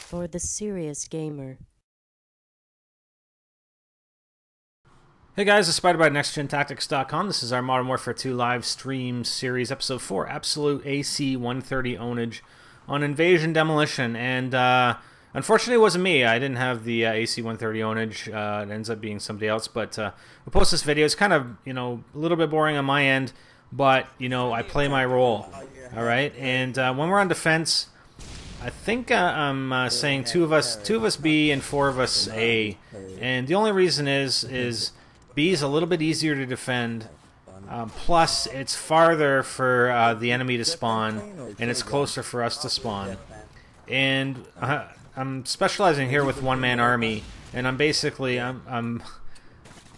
for the serious gamer. Hey guys, it's Spider by NextGenTactics.com. This is our Modern Warfare 2 live stream series, episode 4, Absolute AC130 Ownage on Invasion Demolition. And unfortunately, it wasn't me. I didn't have the AC130 Ownage. It ends up being somebody else. But we post this video. It's kind of, a little bit boring on my end, but, I play my role. All right? And when we're on defense, I think I'm saying two of us B and 4 of us A. And the only reason is B is a little bit easier to defend, plus it's farther for the enemy to spawn, and it's closer for us to spawn. And I'm specializing here with one-man army, and I'm basically, and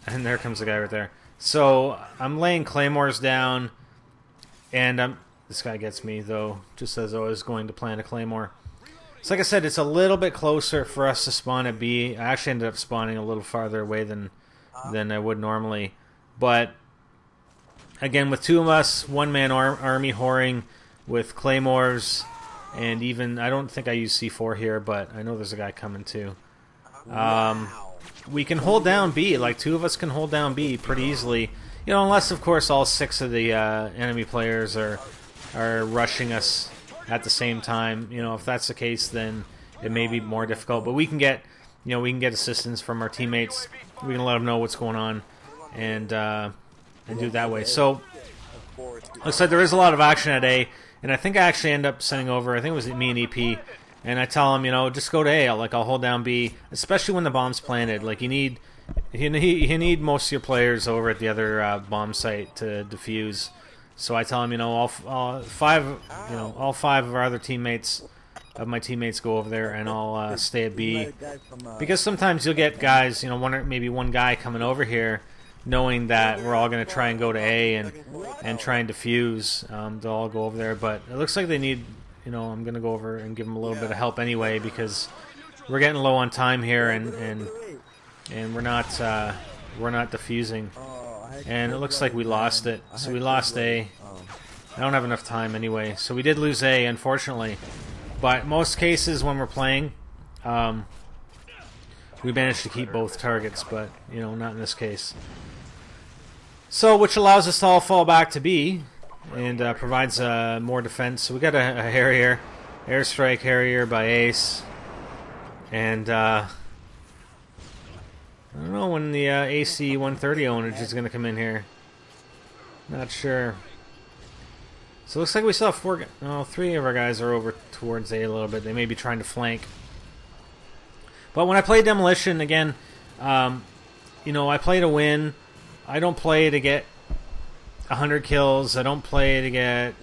there comes the guy right there. So I'm laying claymores down, and this guy gets me, though, just as I was going to plant a claymore. So like I said, it's a little bit closer for us to spawn at B. I actually ended up spawning a little farther away than I would normally. But again, with 2 of us, one-man army whoring with claymores, and even, I don't think I use C4 here, but I know there's a guy coming too. We can hold down B, like 2 of us can hold down B pretty easily. Unless of course all 6 of the enemy players are rushing us at the same time. If that's the case, then it may be more difficult. But we can get, we can get assistance from our teammates. We can let them know what's going on, and do it that way. So, looks like there is a lot of action at A, and I think I actually end up sending over, I think it was me and EP, and I tell them, just go to A. I'll hold down B, especially when the bomb's planted. Like, you need most of your players over at the other bomb site to defuse. So I tell them, all 5 of our other teammates, my teammates, go over there, and I'll stay at B, because sometimes you'll get guys, maybe one guy coming over here, knowing that we're all going to try and go to A and try and defuse. They'll all go over there, but it looks like they need, I'm going to go over and give them a little bit of help anyway, because we're getting low on time here, and we're not defusing, and it looks like we lost it. So we lost A. I don't have enough time anyway, so we did lose A, unfortunately. But most cases when we're playing, we managed to keep both targets, but, not in this case. So, which allows us to all fall back to B, and provides more defense. So we got a Harrier, airstrike Harrier by Ace, and I don't know when the AC130 Ownage is going to come in here. Not sure. So it looks like we still have 3 of our guys are over towards A a little bit. They may be trying to flank. But when I play Demolition, again, I play to win. I don't play to get 100 kills. I don't play to get,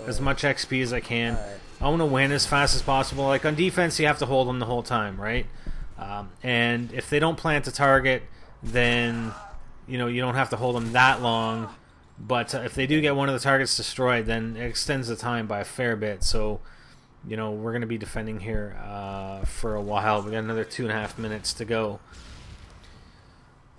as much XP as I can. I want to win as fast as possible. Like on defense, you have to hold them the whole time, right? And if they don't plant a target, then, you don't have to hold them that long. But if they do get one of the targets destroyed, then it extends the time by a fair bit. So, we're going to be defending here for a while. We got another 2.5 minutes to go.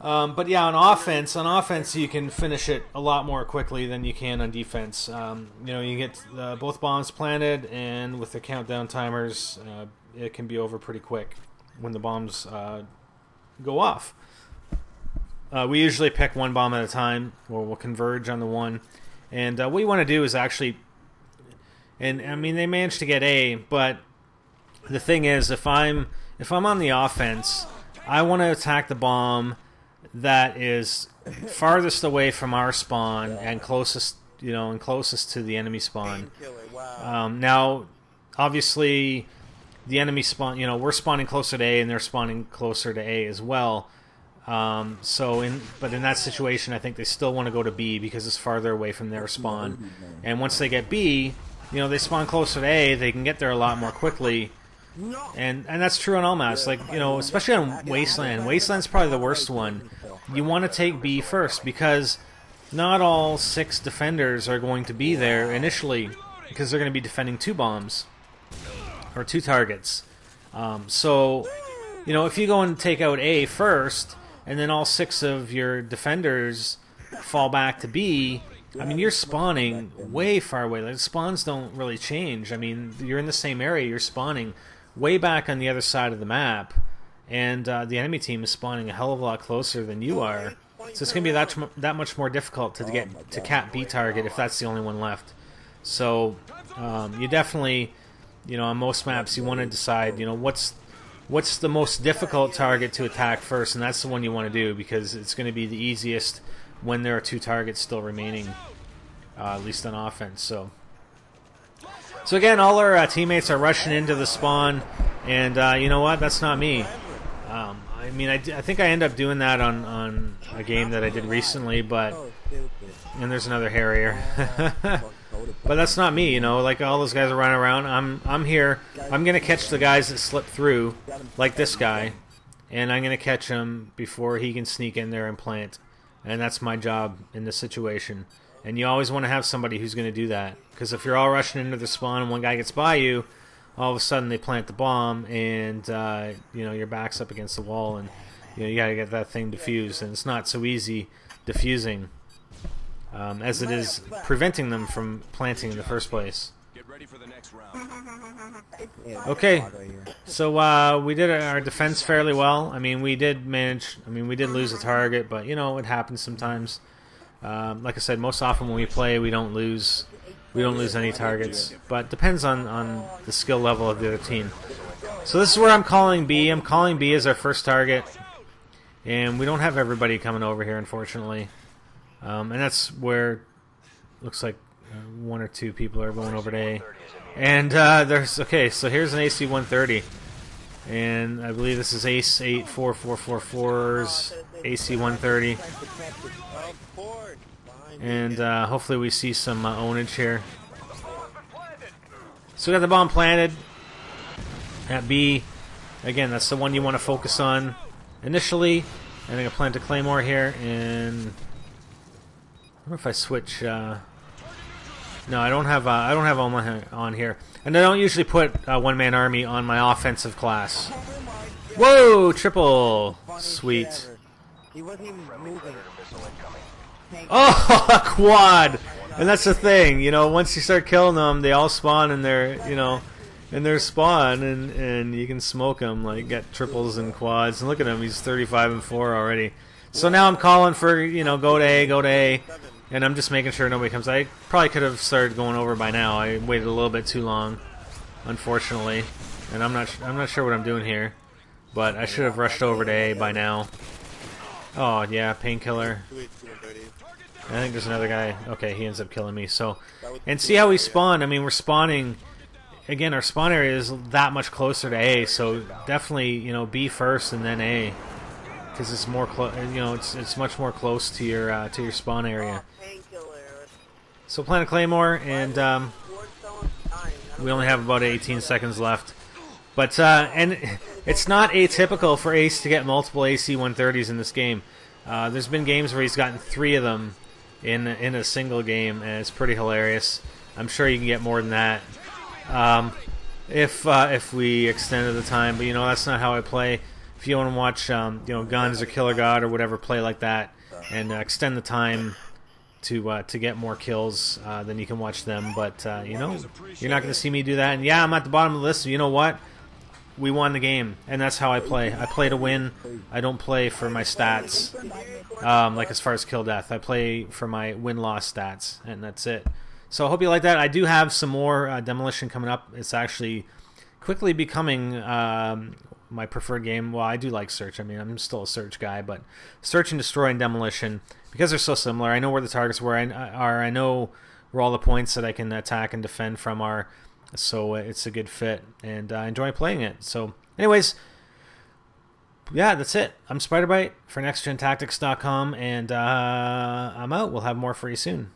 But yeah, on offense, you can finish it a lot more quickly than you can on defense. You get both bombs planted, and with the countdown timers, it can be over pretty quick when the bombs go off. We usually pick 1 bomb at a time, or we'll converge on the one. And what you want to do is actually, and I mean they managed to get A, but the thing is, if I'm on the offense, I want to attack the bomb that is farthest away from our spawn and closest, closest to the enemy spawn. Now, obviously, the enemy spawn, we're spawning closer to A, and they're spawning closer to A as well. But in that situation, I think they still want to go to B because it's farther away from their spawn. And once they get B, they spawn closer to A, they can get there a lot more quickly. And that's true on all maps. Like, especially on Wasteland. Wasteland's probably the worst one. You want to take B first because not all 6 defenders are going to be there initially because they're going to be defending 2 bombs or 2 targets. So, if you go and take out A first, and then all 6 of your defenders fall back to B, I mean, you're spawning way far away. Like, spawns don't really change. I mean, you're in the same area, you're spawning way back on the other side of the map, and the enemy team is spawning a hell of a lot closer than you are. So it's going to be that much more difficult to get to cap B target if that's the only one left. So you definitely, on most maps, you want to decide, what's the most difficult target to attack first, and that's the one you want to do because it's going to be the easiest when there are 2 targets still remaining, at least on offense. So again, all our teammates are rushing into the spawn, and you know what? That's not me. I mean, I think I end up doing that on a game that I did recently, and there's another Harrier. But that's not me, like all those guys are running around. I'm here. I'm going to catch the guys that slip through, like this guy, and I'm going to catch him before he can sneak in there and plant. And that's my job in this situation. And you always want to have somebody who's going to do that, because if you're all rushing into the spawn and one guy gets by you, all of a sudden they plant the bomb, and your back's up against the wall, and you got to get that thing defused, and it's not so easy defusing as it is preventing them from planting in the first place. Okay, so we did our defense fairly well. I mean, we did lose a target, but it happens sometimes. Like I said, most often when we play, we don't lose any targets, but depends on the skill level of the other team. So this is where I'm calling B. I'm calling B as our first target, and we don't have everybody coming over here, unfortunately. And that's where looks like 1 or 2 people are going over to A. And so here's an AC130, and I believe this is Ace 84444's AC130. And hopefully we see some ownage here. So we got the bomb planted at B. Again, that's the one you want to focus on initially. And I'm gonna plant a claymore here, and I wonder if I switch. No, I don't have Omaha on here, and I don't usually put one-man army on my offensive class. Whoa, triple, sweet. He wasn't even moving. Oh, a quad! And that's the thing, once you start killing them, they all spawn in their, in their spawn, and you can smoke them, like, get triples and quads. And look at him, he's 35 and 4 already. So now I'm calling for, go to A, and I'm just making sure nobody comes. I probably could have started going over by now. I waited a little bit too long, unfortunately, and I'm not sure what I'm doing here, but I should have rushed over to A by now. Oh yeah, painkiller. I think there's another guy. Okay, he ends up killing me. So, and see how we spawn. I mean, we're spawning. Again, our spawn area is that much closer to A. So definitely, B first and then A, because it's more it's much more close to your spawn area. So plant a claymore, and we only have about 18 seconds left. But and it's not atypical for Ace to get multiple AC-130s in this game. There's been games where he's gotten 3 of them in a single game, and it's pretty hilarious. I'm sure you can get more than that if we extended the time. But that's not how I play. If you want to watch Guns or Killer God or whatever play like that, and extend the time to get more kills, then you can watch them. But you're not going to see me do that. And yeah, I'm at the bottom of the list. So you know what? We won the game, and that's how I play. I play to win. I don't play for my stats, like as far as kill death. I play for my win-loss stats, and that's it. So I hope you like that. I do have some more Demolition coming up. It's actually quickly becoming my preferred game. Well, I do like Search. I mean, I'm still a Search guy, but Search and Destroy and Demolition, because they're so similar, I know where the targets are. I know where all the points that I can attack and defend from are. So it's a good fit, and I enjoy playing it. So anyways, yeah, that's it. I'm Spiderbite for NextGenTactics.com, and I'm out. We'll have more for you soon.